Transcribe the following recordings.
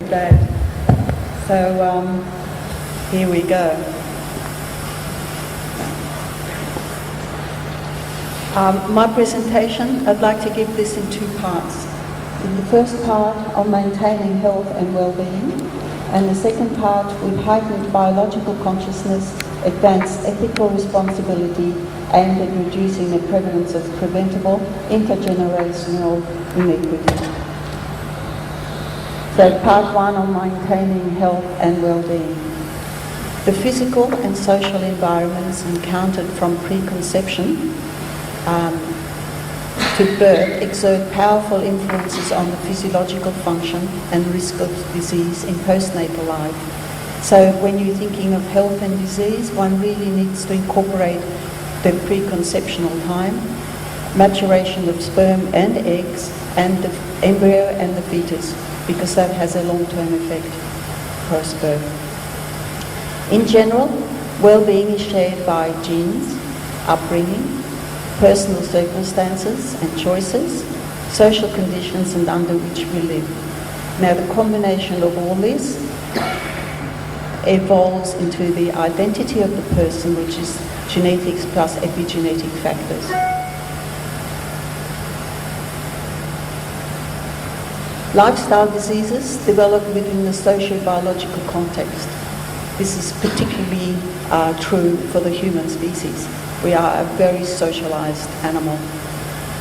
Bad. So here we go. My presentation, I'd like to give this in two parts. In the first part on maintaining health and well-being, and the second part with heightened biological consciousness, advanced ethical responsibility, aimed at reducing the prevalence of preventable intergenerational inequity. So part one on maintaining health and well-being. The physical and social environments encountered from preconception to birth exert powerful influences on the physiological function and risk of disease in postnatal life. So when you're thinking of health and disease, one really needs to incorporate the preconceptional time, maturation of sperm and eggs, and the embryo and the fetus, because that has a long-term effect post-birth. In general, well-being is shared by genes, upbringing, personal circumstances and choices, social conditions and under which we live. Now the combination of all this evolves into the identity of the person, which is genetics plus epigenetic factors. Lifestyle diseases develop within the socio-biological context. This is particularly true for the human species. We are a very socialized animal.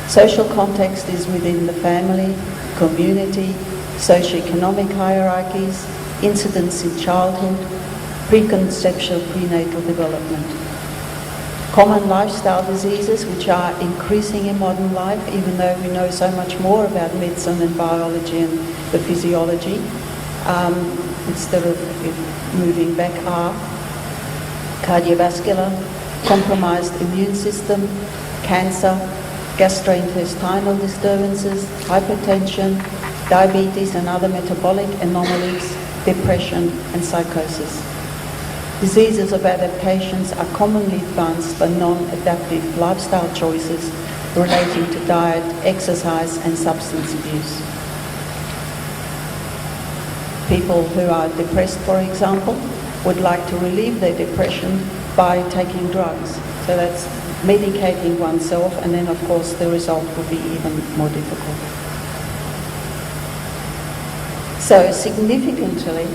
Social context is within the family, community, socio-economic hierarchies, incidence in childhood, preconceptual prenatal development. Common lifestyle diseases, which are increasing in modern life, even though we know so much more about medicine and biology and the physiology, instead of moving back, are cardiovascular, compromised immune system, cancer, gastrointestinal disturbances, hypertension, diabetes and other metabolic anomalies, depression and psychosis. Diseases of adaptations are commonly advanced by non-adaptive lifestyle choices relating to diet, exercise and substance abuse. People who are depressed, for example, would like to relieve their depression by taking drugs. So that's medicating oneself, and then of course the result will be even more difficult. So significantly,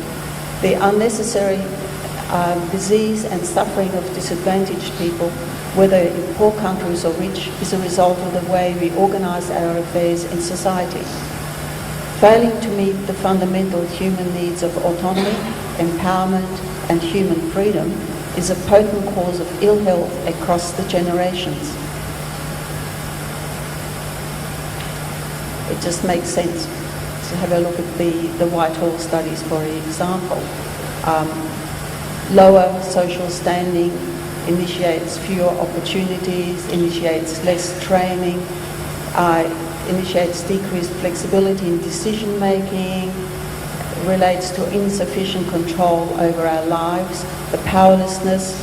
the unnecessary disease and suffering of disadvantaged people, whether in poor countries or rich, is a result of the way we organise our affairs in society. Failing to meet the fundamental human needs of autonomy, empowerment and human freedom is a potent cause of ill health across the generations. It just makes sense to have a look at the Whitehall studies, for example. Lower social standing initiates fewer opportunities, initiates less training, initiates decreased flexibility in decision making, relates to insufficient control over our lives, the powerlessness,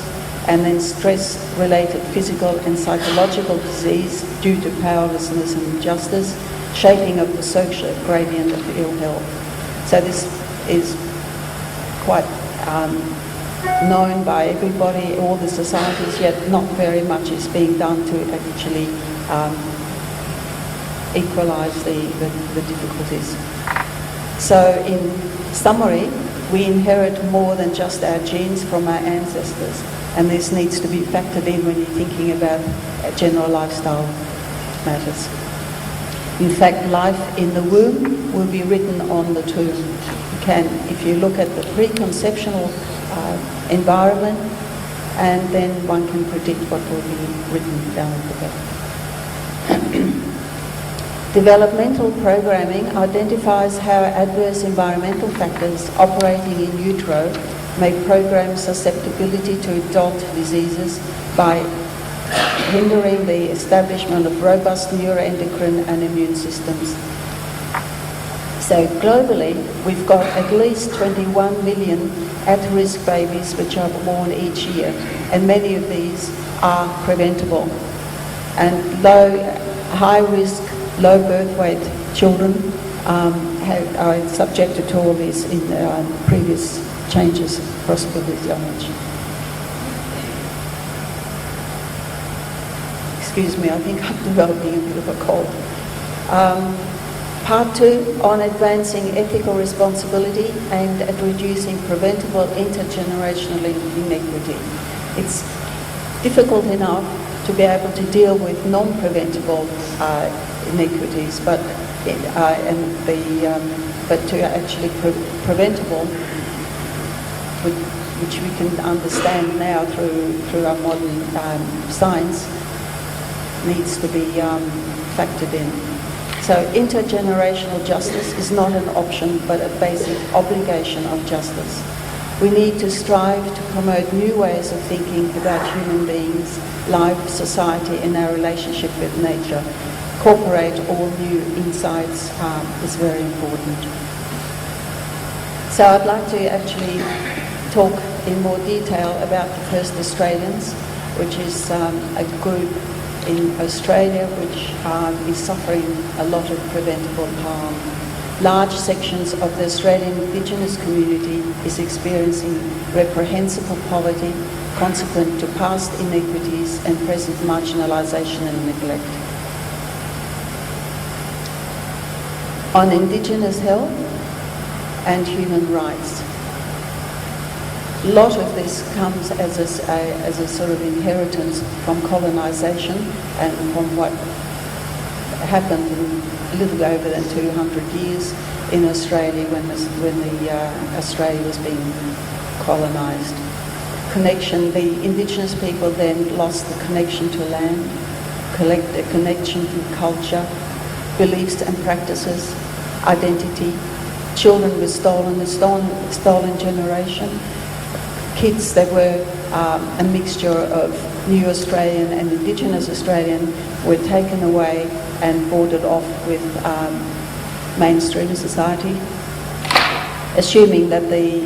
and then stress-related physical and psychological disease due to powerlessness and injustice, shaping of the social gradient of ill health. So this is quite known by everybody, all the societies, yet not very much is being done to actually equalise the difficulties. So in summary, we inherit more than just our genes from our ancestors, and this needs to be factored in when you're thinking about general lifestyle matters. In fact, life in the womb will be written on the tomb. If you look at the preconceptional environment, and then one can predict what will be written down at the back. Developmental programming identifies how adverse environmental factors operating in utero may program susceptibility to adult diseases by hindering the establishment of robust neuroendocrine and immune systems. So globally, we've got at least 21 million at-risk babies which are born each year, and many of these are preventable. And high-risk, low birth weight children I subjected to all this in previous changes possibility I mentioned. Excuse me, I think I'm developing a bit of a cold. Part 2 on advancing ethical responsibility aimed at reducing preventable intergenerational inequity. It's difficult enough to be able to deal with non-preventable inequities, but to actually preventable, which we can understand now through our modern science, needs to be factored in. So intergenerational justice is not an option, but a basic obligation of justice. We need to strive to promote new ways of thinking about human beings, life, society, and our relationship with nature. Incorporate all new insights is very important. So I'd like to actually talk in more detail about the First Australians, which is a group in Australia which is suffering a lot of preventable harm. Large sections of the Australian Indigenous community is experiencing reprehensible poverty consequent to past inequities and present marginalisation and neglect. On Indigenous health and human rights. A lot of this comes as a sort of inheritance from colonisation and from what happened in a little over than 200 years in Australia when Australia was being colonised. The Indigenous people then lost the connection to land, a connection to culture, beliefs and practices, identity. Children were stolen, the stolen generation. Kids that were a mixture of New Australian and Indigenous Australian were taken away and boarded off with mainstream society, assuming that the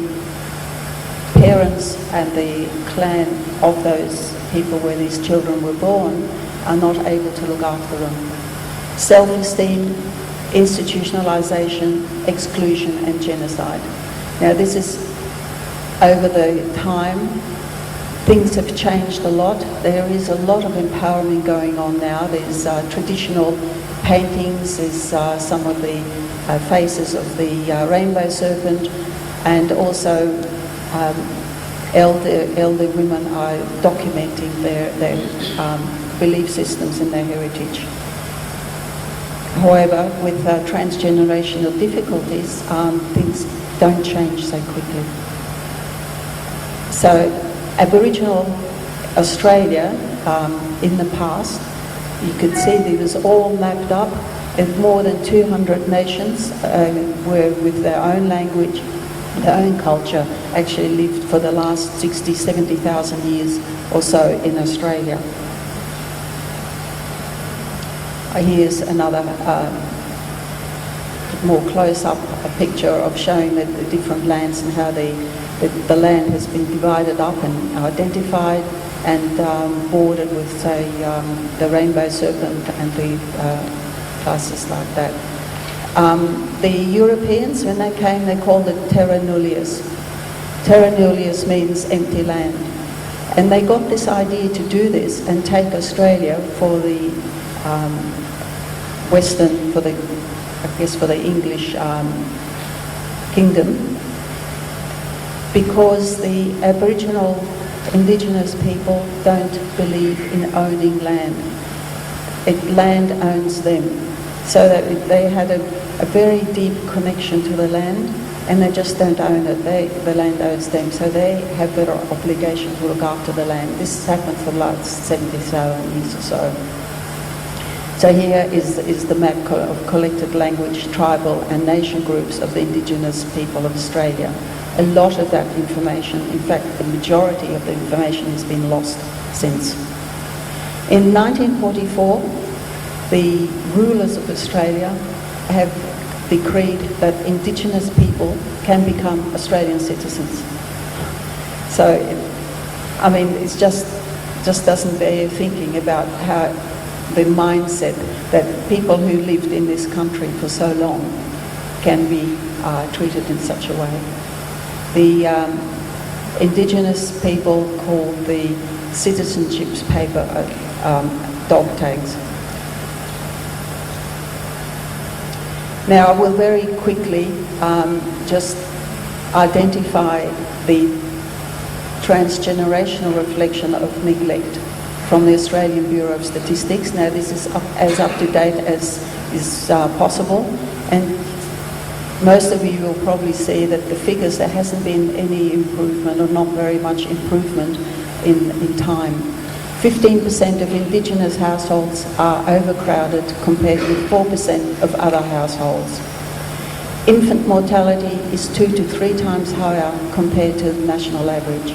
parents and the clan of those people where these children were born are not able to look after them. Self-esteem, institutionalisation, exclusion and genocide. Now this is over the time, things have changed a lot. There is a lot of empowerment going on now. There's traditional paintings, there's some of the faces of the rainbow serpent, and also elder women are documenting their belief systems and their heritage. However, with transgenerational difficulties, things don't change so quickly. So Aboriginal Australia in the past, you could see it was all mapped up, and more than 200 nations were with their own language, their own culture, actually lived for the last 60, 70,000 years or so in Australia. Here's another more close-up picture of showing the different lands and how the land has been divided up and identified and bordered with, say, the rainbow serpent and the places like that. The Europeans, when they came, they called it terra nullius. Terra nullius means empty land. And they got this idea to do this and take Australia for the Western, for the English kingdom, because the Aboriginal Indigenous people don't believe in owning land. Land owns them. So that they had a very deep connection to the land, and they just don't own it. The land owns them, so they have better obligation to look after the land. This has happened for the last 70,000 years or so. So here is the map of collected language, tribal and nation groups of the Indigenous people of Australia. A lot of that information, in fact the majority of the information, has been lost since. In 1944, the rulers of Australia have decreed that Indigenous people can become Australian citizens. So, I mean, it's just doesn't bear thinking about how the mindset that people who lived in this country for so long can be treated in such a way. The Indigenous people call the citizenships paper dog tags. Now I will very quickly just identify the transgenerational reflection of neglect from the Australian Bureau of Statistics. Now this is as up to date as is possible, and most of you will probably see that the figures, there hasn't been any improvement or not very much improvement in time. 15% of Indigenous households are overcrowded compared with 4% of other households. Infant mortality is 2 to 3 times higher compared to the national average.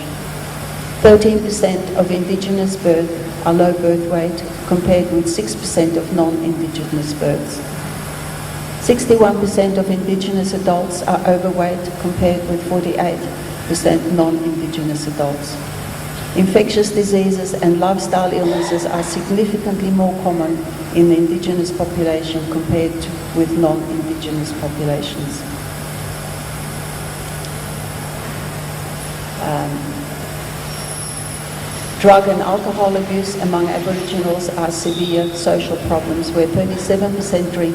13% of Indigenous births are low birth weight compared with 6% of non-Indigenous births. 61% of Indigenous adults are overweight compared with 48% non-Indigenous adults. Infectious diseases and lifestyle illnesses are significantly more common in the Indigenous population compared with non-Indigenous populations. Drug and alcohol abuse among Aboriginals are severe social problems, where 37% drink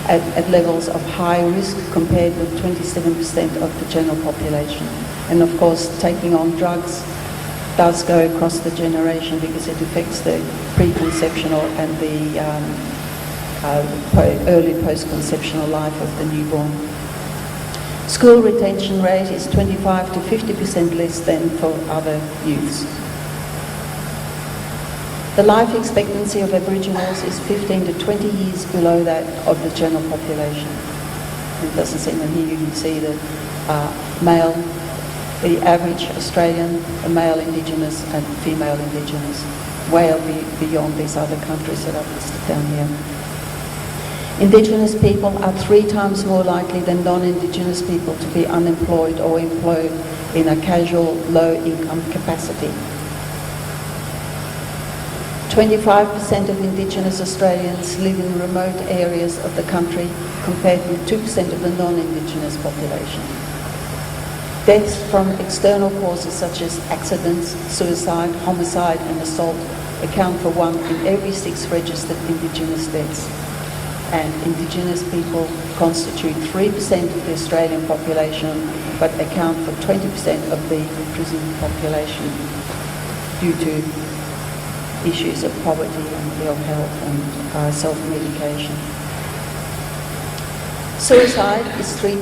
at levels of high risk compared with 27% of the general population. And of course, taking on drugs does go across the generation because it affects the preconceptional and the early post-conceptional life of the newborn. School retention rate is 25 to 50% less than for other youths. The life expectancy of Aboriginals is 15 to 20 years below that of the general population. It doesn't seem, and here you can see the male, the average Australian, male Indigenous and female Indigenous, way beyond these other countries that I've listed down here. Indigenous people are 3 times more likely than non-Indigenous people to be unemployed or employed in a casual, low-income capacity. 25% of Indigenous Australians live in remote areas of the country compared with 2% of the non-Indigenous population. Deaths from external causes such as accidents, suicide, homicide and assault account for 1 in every 6 registered Indigenous deaths. And Indigenous people constitute 3% of the Australian population but account for 20% of the prison population due to issues of poverty and ill health and self-medication. Suicide is 2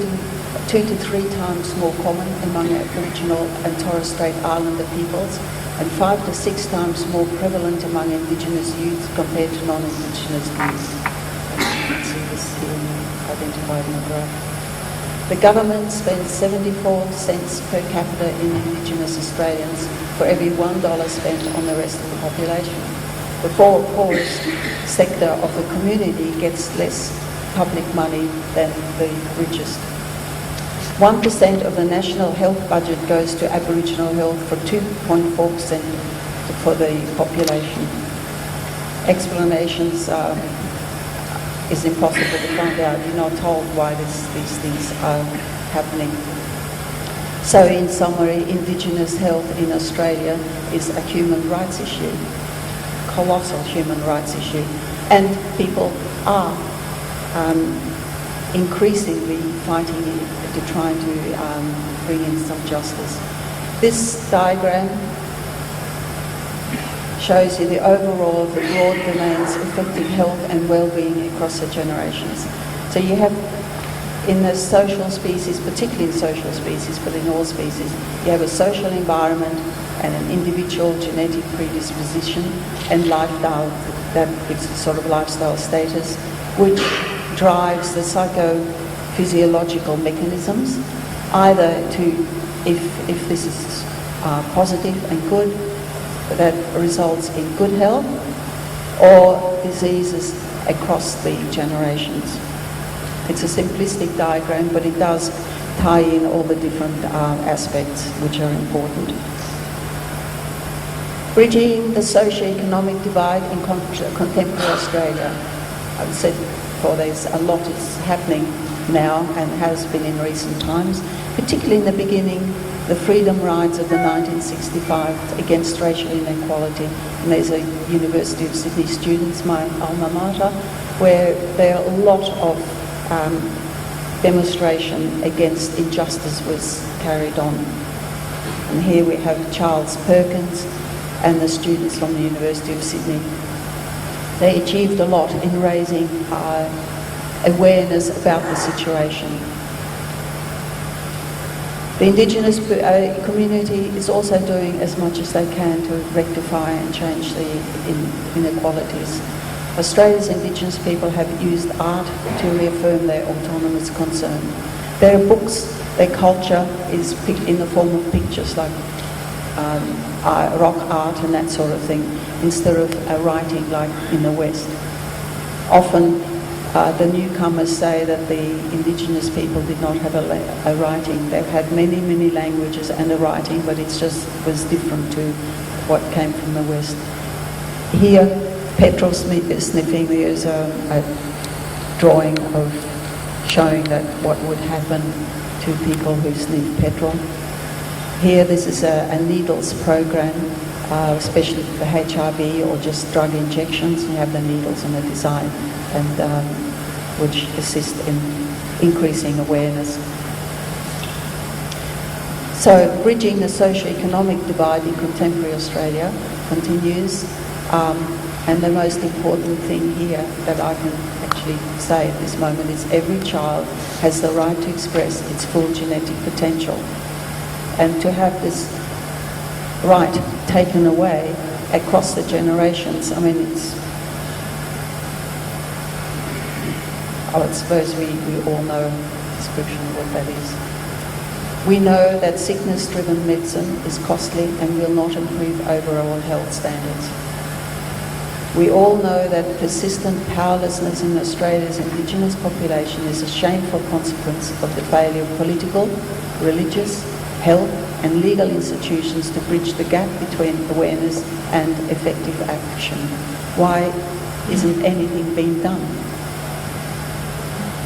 to 3 times more common among Aboriginal and Torres Strait Islander peoples and 5 to 6 times more prevalent among Indigenous youth compared to non-Indigenous youth. You can see this here identified in the graph. The government spends 74 cents per capita in Indigenous Australians for every $1 spent on the rest of the population. The poorest sector of the community gets less public money than the richest. 1% of the national health budget goes to Aboriginal health for 2.4% for the population. Explanations is impossible to find out. You're not told why these things are happening. So in summary, Indigenous health in Australia is a human rights issue, colossal human rights issue, and people are increasingly fighting to try to bring in some justice. This diagram shows you the overall of the broad domains affecting health and well-being across the generations. So you have in the social species, particularly in social species, but in all species, you have a social environment and an individual genetic predisposition and lifestyle, that sort of lifestyle status, which drives the psychophysiological mechanisms, either to, if this is positive and good, that results in good health, or diseases across the generations. It's a simplistic diagram, but it does tie in all the different aspects which are important. Bridging the socio-economic divide in contemporary Australia. I've said before, there's a lot is happening now and has been in recent times, particularly in the beginning, the freedom rides of the 1965 against racial inequality. And there's a University of Sydney students, my alma mater, where there are a lot of demonstration against injustice was carried on. And here we have Charles Perkins and the students from the University of Sydney. They achieved a lot in raising awareness about the situation. The Indigenous community is also doing as much as they can to rectify and change the inequalities. Australia's Indigenous people have used art to reaffirm their autonomous concern. Their books, their culture is in the form of pictures like rock art and that sort of thing, instead of writing like in the West. Often the newcomers say that the Indigenous people did not have a writing. They've had many, many languages and a writing, but it just was different to what came from the West. Here, petrol sniffing, there's a drawing of showing that what would happen to people who sniff petrol. Here, this is a needles program, especially for HIV or just drug injections. You have the needles and the design, and which assist in increasing awareness. So, bridging the socio-economic divide in contemporary Australia continues, and the most important thing here that I can actually say at this moment is every child has the right to express its full genetic potential. And to have this right taken away across the generations, I mean, I suppose we all know the description of what that is. We know that sickness-driven medicine is costly and will not improve overall health standards. We all know that persistent powerlessness in Australia's Indigenous population is a shameful consequence of the failure of political, religious, health and legal institutions to bridge the gap between awareness and effective action. Why isn't anything being done?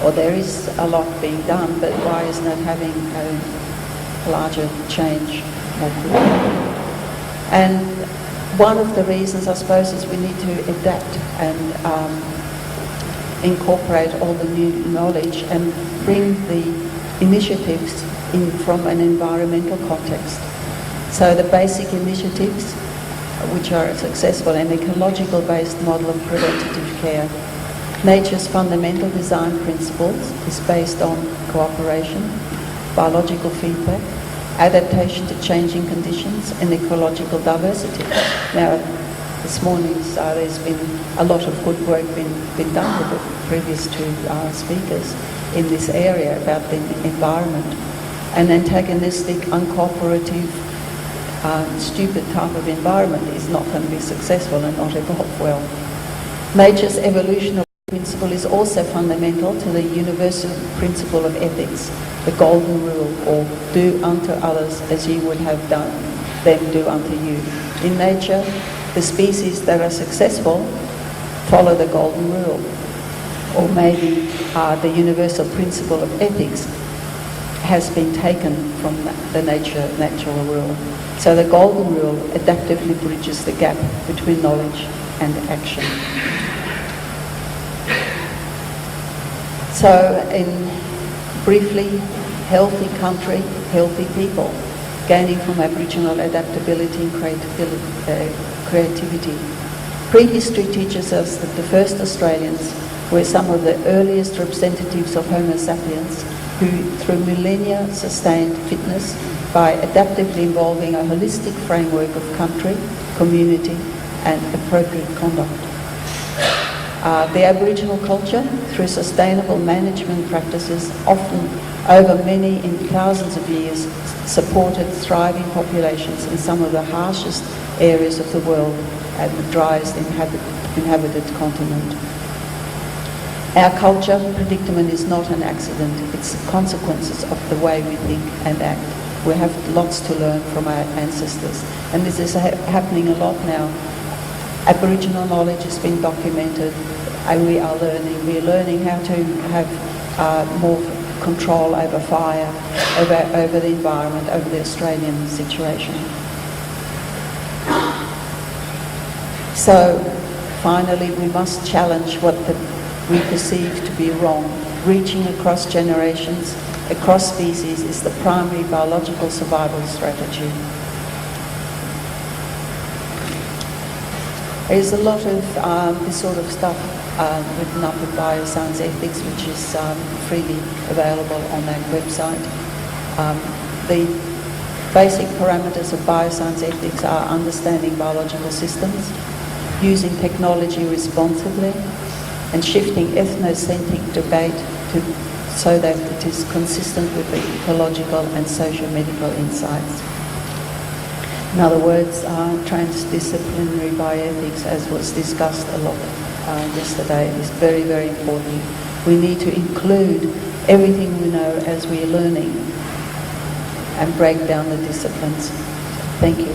Or there is a lot being done, but why isn't it having a larger change more quickly? And one of the reasons, I suppose, is we need to adapt and incorporate all the new knowledge and bring the initiatives in from an environmental context. So the basic initiatives, which are successful, an ecological-based model of preventative care. Nature's fundamental design principles is based on cooperation, biological feedback, adaptation to changing conditions, and ecological diversity. Now, this morning there's been a lot of good work been done with the previous two speakers in this area about the environment. An antagonistic, uncooperative, stupid type of environment is not going to be successful and not evolve well. Nature's evolutionary principle is also fundamental to the universal principle of ethics, the golden rule, or do unto others as you would have done them do unto you. In nature, the species that are successful follow the golden rule, or maybe the universal principle of ethics has been taken from the natural rule. So the golden rule adaptively bridges the gap between knowledge and action. So briefly, healthy country, healthy people, gaining from Aboriginal adaptability and creativity. Prehistory teaches us that the first Australians were some of the earliest representatives of Homo sapiens who, through millennia, sustained fitness by adaptively involving a holistic framework of country, community, and appropriate conduct. The Aboriginal culture, through sustainable management practices, often over many in thousands of years, supported thriving populations in some of the harshest areas of the world and the driest inhabited continent. Our culture predicament is not an accident, it's the consequences of the way we think and act. We have lots to learn from our ancestors, and this is happening a lot now. Aboriginal knowledge has been documented, and we are learning. We're learning how to have more control over fire, over the environment, over the Australian situation. So, finally, we must challenge what we perceive to be wrong. Reaching across generations, across species, is the primary biological survival strategy. There's a lot of this sort of stuff written up in Bioscience Ethics, which is freely available on that website. The basic parameters of Bioscience Ethics are understanding biological systems, using technology responsibly, and shifting ethnocentric debate so that it is consistent with the ecological and socio-medical insights. In other words, transdisciplinary bioethics, as was discussed a lot yesterday, is very, very important. We need to include everything we know as we are learning and break down the disciplines. Thank you.